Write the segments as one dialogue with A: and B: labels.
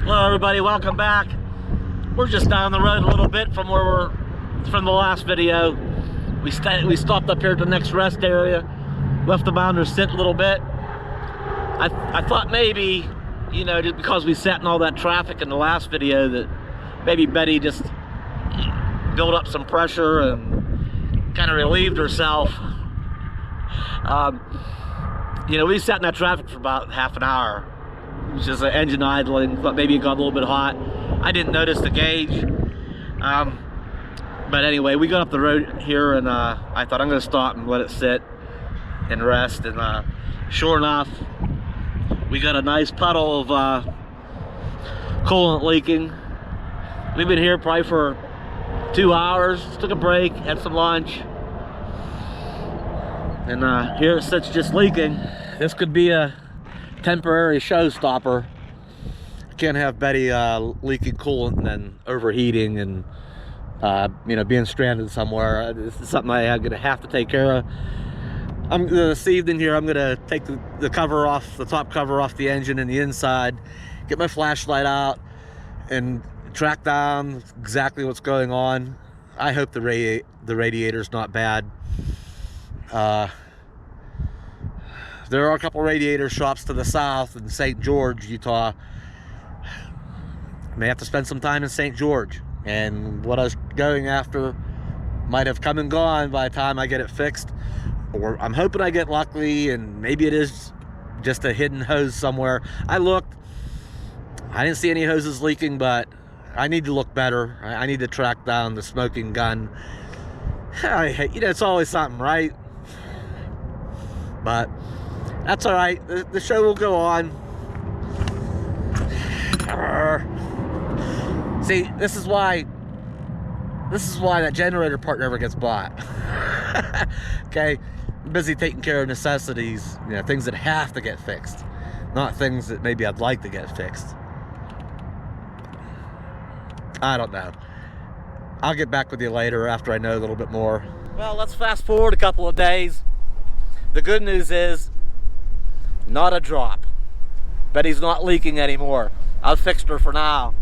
A: Hello everybody, welcome back. We're just down the road a little bit from from the last video. We stopped up here at the next rest area, left the bounder sit a little bit. I thought maybe, you know, just because we sat in all that traffic in the last video, that maybe Betty just built up some pressure and kind of relieved herself. You know, we sat in that traffic for about half an hour. It was just an engine idling. Thought maybe it got a little bit hot. I didn't notice the gauge. But anyway, we got up the road here, and I thought I'm going to stop and let it sit and rest. And sure enough, we got a nice puddle of coolant leaking. We've been here probably for 2 hours. Took a break, had some lunch, and here it sits just leaking. This could be a temporary showstopper. Can't have Betty leaking coolant and then overheating and you know, being stranded somewhere. This is something I'm gonna have to take care of. This evening here, I'm gonna take the cover off, the top cover off the engine and the inside, get my flashlight out and track down exactly what's going on. I hope the radiator's not bad. There are a couple radiator shops to the south in St. George, Utah. I may have to spend some time in St. George, and what I was going after might have come and gone by the time I get it fixed. Or I'm hoping I get lucky and maybe it is just a hidden hose somewhere. I looked, I didn't see any hoses leaking, but I need to look better. I need to track down the smoking gun. You know, it's always something, right? But that's all right. The show will go on. See, this is why that generator part never gets bought. Okay, I'm busy taking care of necessities, you know, things that have to get fixed, not things that maybe I'd like to get fixed. I don't know. I'll get back with you later after I know a little bit more. Well, let's fast forward a couple of days. The good news is, not a drop. Betty's not leaking anymore. I've fixed her for now.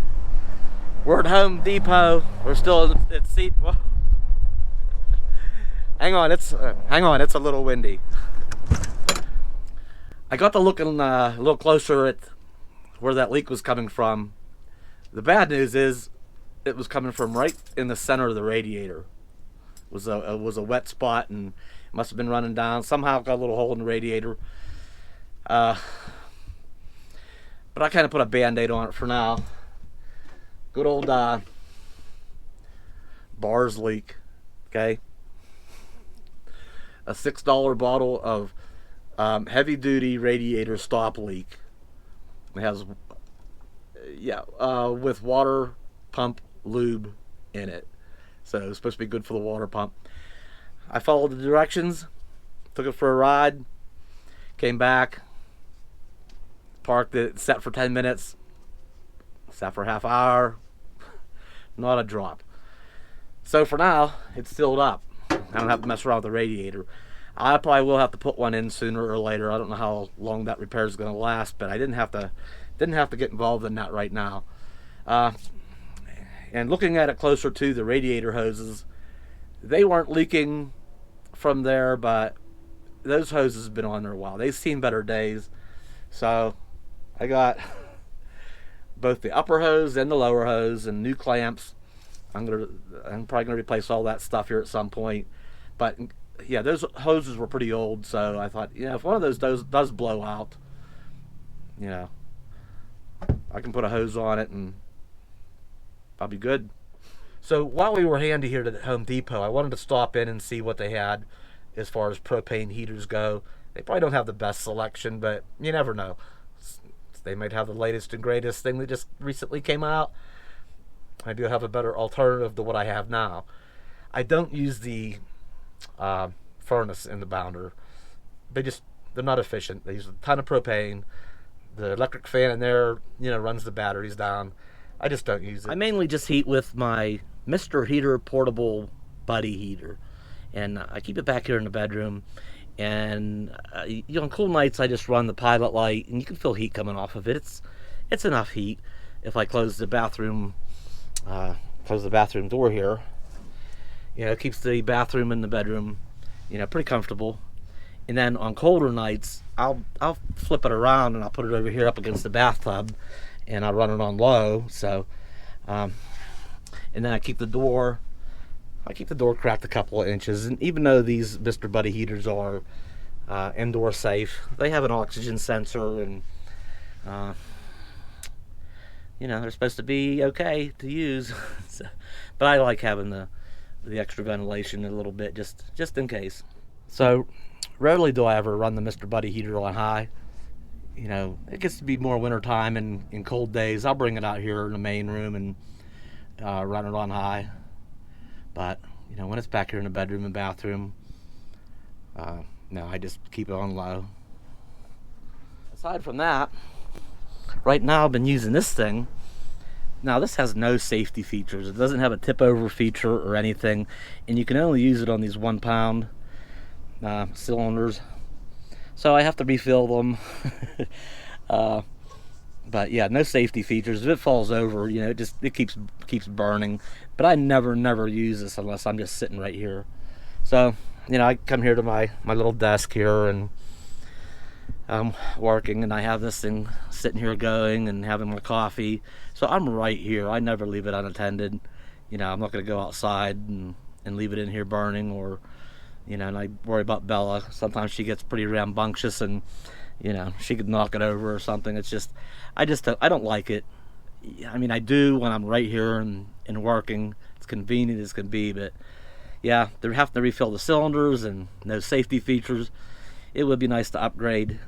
A: We're at Home Depot. We're still at seat. Whoa. Hang on, it's a little windy. I got to looking a little closer at where that leak was coming from. The bad news is, it was coming from right in the center of the radiator. It was a wet spot, and it must have been running down. Somehow got a little hole in the radiator. But I kind of put a band-aid on it for now. Good old bars leak, okay? A $6 bottle of heavy-duty radiator stop leak. It has, with water pump lube in it. So it's supposed to be good for the water pump. I followed the directions, took it for a ride, came back, parked it, sat for 10 minutes, sat for a half hour, not a drop. So for now, it's sealed up. I don't have to mess around with the radiator. I probably will have to put one in sooner or later. I don't know how long that repair is going to last, but I didn't have to get involved in that right now. And looking at it closer to the radiator hoses, they weren't leaking from there, but those hoses have been on there a while. They've seen better days. So I got both the upper hose and the lower hose and new clamps. I'm probably gonna replace all that stuff here at some point. But yeah, those hoses were pretty old, so I thought, if one of those does blow out, I can put a hose on it and I'll be good. So while we were handy here at Home Depot, I wanted to stop in and see what they had as far as propane heaters go. They probably don't have the best selection, but you never know. They might have the latest and greatest thing that just recently came out. Maybe you'll have a better alternative to what I have now. I don't use the furnace in the bounder. They're not efficient. They use a ton of propane. The electric fan in there, runs the batteries down. I just don't use it. I mainly just heat with my Mr. Heater portable buddy heater. And I keep it back here in the bedroom. And on cool nights, I just run the pilot light, and you can feel heat coming off of it. It's enough heat. if I close the bathroom door here, it keeps the bathroom and the bedroom, pretty comfortable. And then on colder nights, I'll flip it around and I'll put it over here up against the bathtub, and I'll run it on low. So, and then I keep the door cracked a couple of inches. And even though these Mr. Buddy heaters are indoor safe, they have an oxygen sensor, and they're supposed to be okay to use. So, but I like having the extra ventilation a little bit, just in case. So rarely do I ever run the Mr. Buddy heater on high. It gets to be more winter time, and in cold days I'll bring it out here in the main room and run it on high. But when it's back here in the bedroom and bathroom, no, I just keep it on low. Aside from that, right now I've been using this thing. Now this has no safety features. It doesn't have a tip over feature or anything, and you can only use it on these 1 pound cylinders, so I have to refill them. But yeah, no safety features. If it falls over, it keeps burning. But I never use this unless I'm just sitting right here. So I come here to my little desk here, and I'm working, and I have this thing sitting here going and having my coffee. So I'm right here. I never leave it unattended. I'm not going to go outside and leave it in here burning, or and I worry about Bella. Sometimes she gets pretty rambunctious, and she could knock it over or something. It's just I don't like it. I mean, I do when I'm right here and working. It's convenient as can be, but yeah, they're having to refill the cylinders and no safety features. It would be nice to upgrade,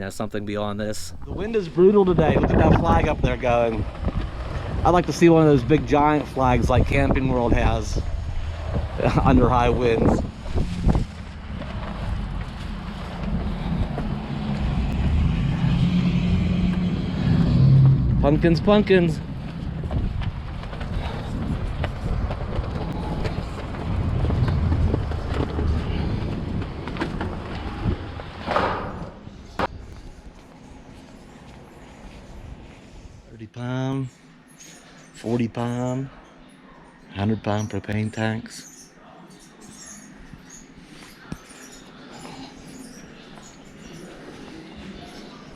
A: something beyond this. The wind is brutal today. Look at that flag up there going. I'd like to see one of those big giant flags like Camping World has under high winds. Pumpkins. £30, £40, £100 propane tanks.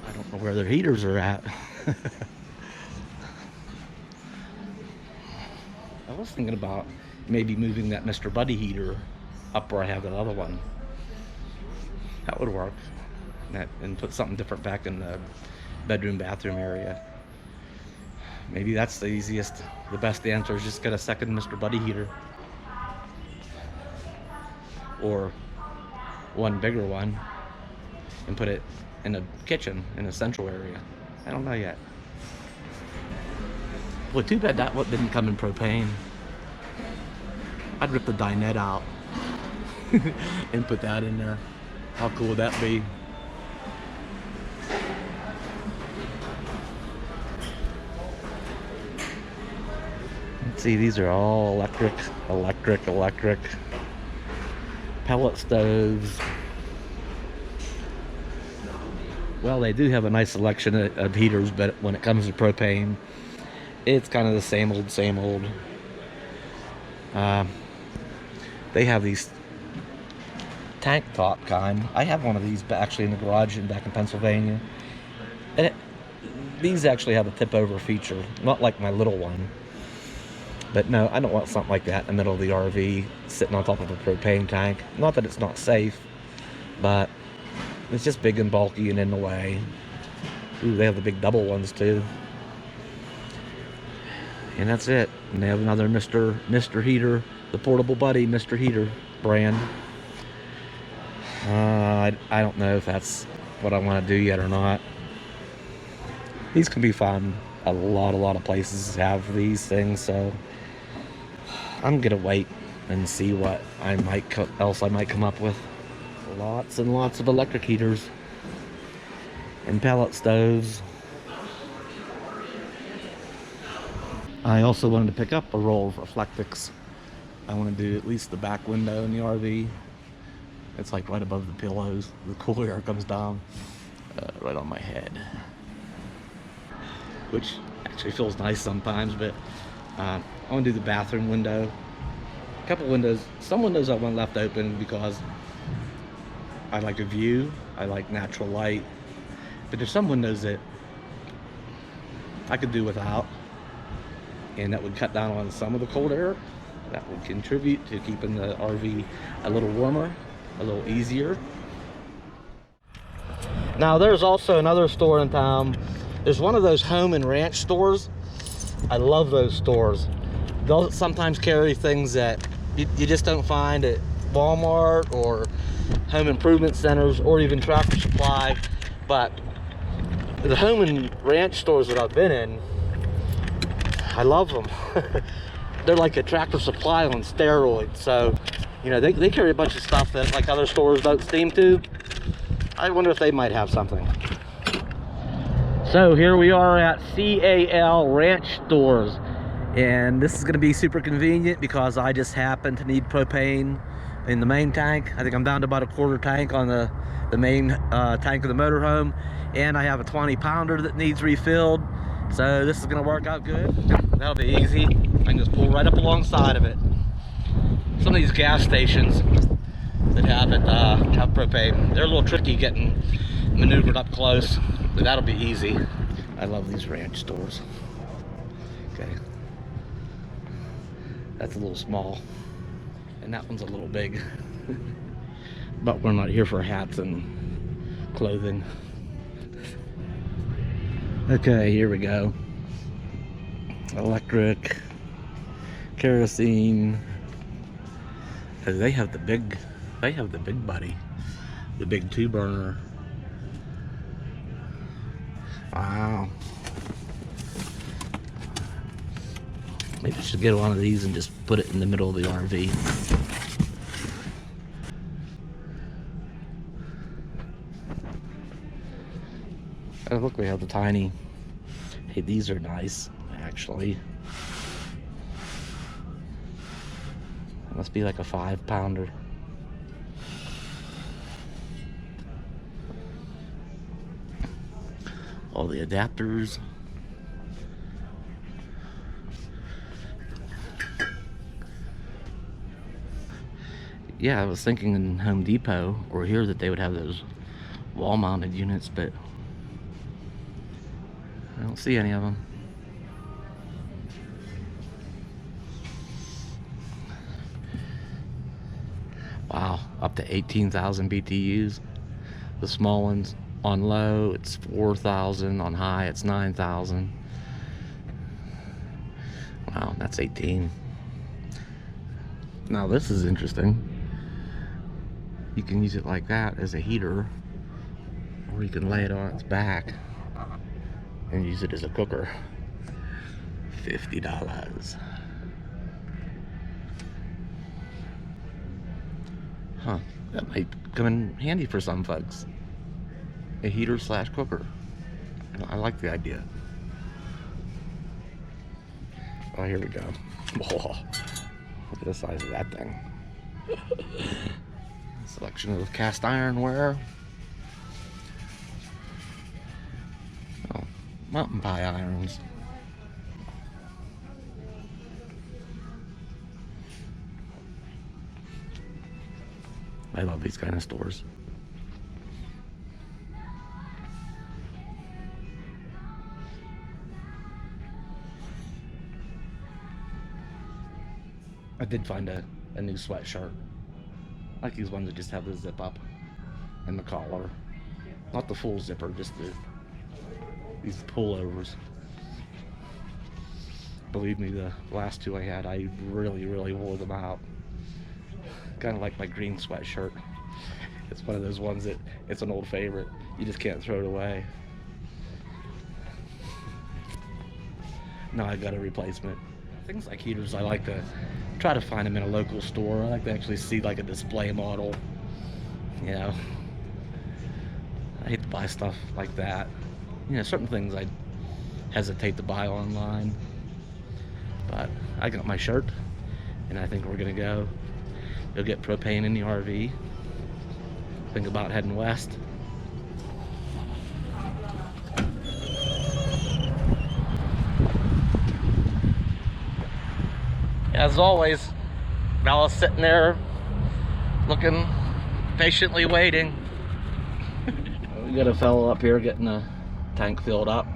A: I don't know where their heaters are at. I was thinking about maybe moving that Mr. Buddy heater up where I have that other one. That would work. And put something different back in the bedroom, bathroom area. Maybe that's the easiest, the best answer is just get a second Mr. Buddy heater. Or one bigger one and put it in the kitchen, in the central area. I don't know yet. Well, too bad that one didn't come in propane. I'd rip the dinette out and put that in there. How cool would that be? Let's see, these are all electric. Pellet stoves. Well, they do have a nice selection of heaters, but when it comes to propane, it's kind of the same old. They have these tank top kind. I have one of these actually in the garage back in Pennsylvania. And these actually have a tip over feature, not like my little one. But no, I don't want something like that in the middle of the RV, sitting on top of a propane tank. Not that it's not safe, but it's just big and bulky and in the way. Ooh, they have the big double ones too. And that's it. And they have another Mr. Heater, the Portable Buddy Mr. Heater brand. I don't know if that's what I want to do yet or not. These can be fun. A lot of places have these things, so I'm gonna wait and see what else I might come up with. Lots and lots of electric heaters and pellet stoves. I also wanted to pick up a roll of Reflectix. I want to do at least the back window in the RV. It's like right above the pillows. The cool air comes down right on my head. Which Actually feels nice sometimes, but I want to do the bathroom window. A couple windows, some windows I want left open because I like a view, I like natural light, but there's some windows that I could do without, and that would cut down on some of the cold air. That would contribute to keeping the RV a little warmer, a little easier. Now there's also another store in town. There's one of those home and ranch stores. I love those stores. They'll sometimes carry things that you just don't find at Walmart or home improvement centers or even Tractor Supply. But the home and ranch stores that I've been in, I love them. They're like a Tractor Supply on steroids. So, you know, they carry a bunch of stuff that like other stores don't seem to. I wonder if they might have something. So here we are at CAL Ranch Stores, and this is going to be super convenient because I just happen to need propane in the main tank. I think I'm down to about a quarter tank on the main tank of the motorhome, and I have a 20-pounder that needs refilled. So this is going to work out good. That'll be easy. I can just pull right up alongside of it. Some of these gas stations that have it have propane, they're a little tricky getting maneuvered up close, but that'll be easy. I love these ranch stores. Okay, that's a little small, and that one's a little big. But we're not here for hats and clothing. Okay, here we go. Electric, kerosene. They have the big buddy, the big 2-burner. Wow. Maybe I should get one of these and just put it in the middle of the RV. Oh, look, we have the tiny. Hey, these are nice, actually. It must be like a 5-pounder. All the adapters. Yeah, I was thinking in Home Depot or here that they would have those wall-mounted units, but I don't see any of them. Wow, up to 18,000 BTUs. The small ones on low, it's 4,000. On high, it's 9,000. Wow, that's 18. Now this is interesting. You can use it like that as a heater, or you can lay it on its back and use it as a cooker. $50. Huh, that might come in handy for some folks. A heater slash cooker. I like the idea. Oh, here we go. Whoa. Look at the size of that thing. Selection of cast ironware. Oh, mountain pie irons. I love these kind of stores. I did find a new sweatshirt. I like these ones that just have the zip up and the collar. Not the full zipper, just these pullovers. Believe me, the last two I had, I really wore them out. Kind of like my green sweatshirt. It's one of those ones that, it's an old favorite. You just can't throw it away. Now I got a replacement. Things like heaters, I like to try to find them in a local store. I like to actually see like a display model. You know, I hate to buy stuff like that. You know, certain things I hesitate to buy online. But I got my shirt, and I think we're gonna go get propane in the RV. Think about heading west. As always, Bella's sitting there looking, patiently waiting. We got a fellow up here getting the tank filled up.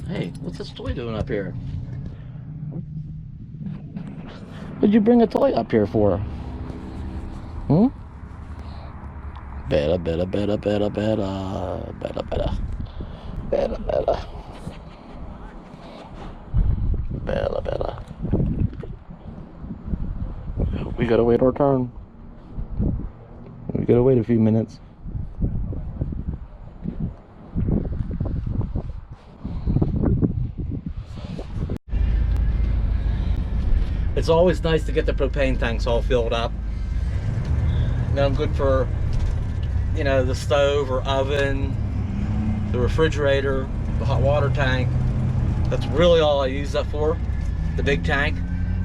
A: Hey, what's this toy doing up here? What'd you bring a toy up here for? Hmm? Better. We gotta wait our turn. We gotta wait a few minutes. It's always nice to get the propane tanks all filled up. Now I'm good for, you know, the stove or oven, the refrigerator, the hot water tank. That's really all I use that for. The big tank,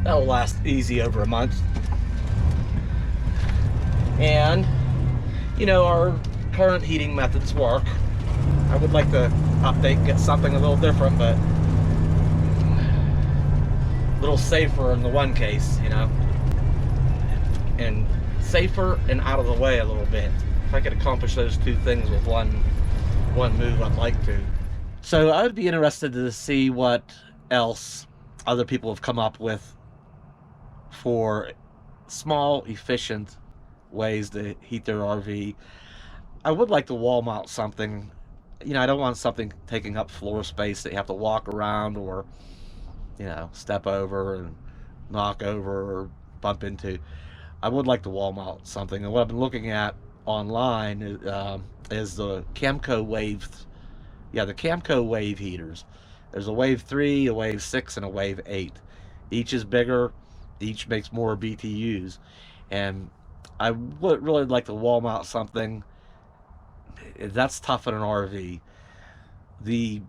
A: that'll last easy over a month. And, you know, our current heating methods work. I would like to update and get something a little different, but a little safer in the one case, you know, and safer and out of the way a little bit. If I could accomplish those two things with one move, I'd like to. So I would be interested to see what else other people have come up with for small, efficient ways to heat their RV. I would like to wall mount something. You know, I don't want something taking up floor space that you have to walk around or, you know, step over and knock over or bump into. I would like to wall mount something. And what I've been looking at online is the Camco Wave. Yeah, the Camco Wave heaters. There's a Wave 3, a Wave 6, and a Wave 8. Each is bigger. Each makes more BTUs. And I would really like to wall mount something. That's tough in an RV. The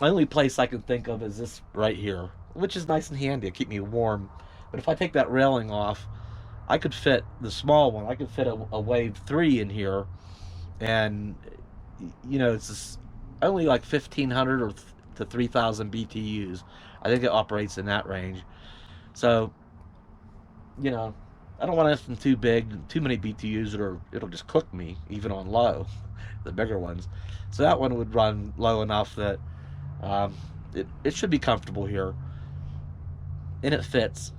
A: only place I can think of is this right here, which is nice and handy to keep me warm. But if I take that railing off, I could fit the small one. I could fit a Wave 3 in here. And, you know, it's just only like 1,500 or to 3,000 BTUs. I think it operates in that range. So, you know, I don't want anything too big, too many BTUs, or it'll just cook me, even on low, the bigger ones. So that one would run low enough that it should be comfortable here, and it fits.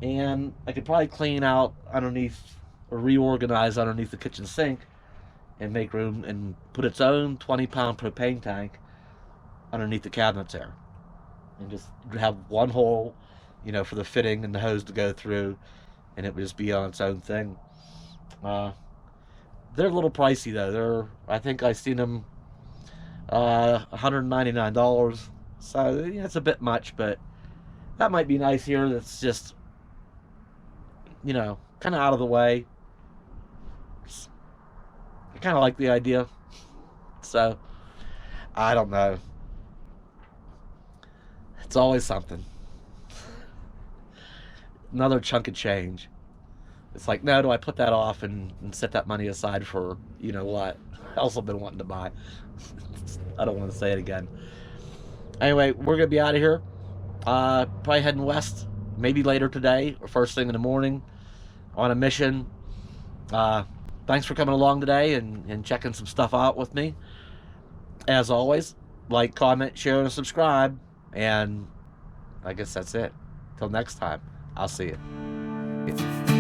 A: And I could probably clean out underneath, or reorganize underneath the kitchen sink, and make room and put its own 20-pound propane tank underneath the cabinets there, and just have one hole, you know, for the fitting and the hose to go through, and it would just be on its own thing. They're a little pricey though. I think I seen them $199. So yeah, it's a bit much, but that might be nice here. That's just, you know, kind of out of the way. I kind of like the idea. So I don't know. It's always something. Another chunk of change. It's like, no, do I put that off and set that money aside for, you know what, else I've been wanting to buy. I don't want to say it again. Anyway, we're going to be out of here. Probably heading west, maybe later today or first thing in the morning on a mission. Thanks for coming along today and checking some stuff out with me. As always, like, comment, share, and subscribe. And I guess that's it. Till next time, I'll see you.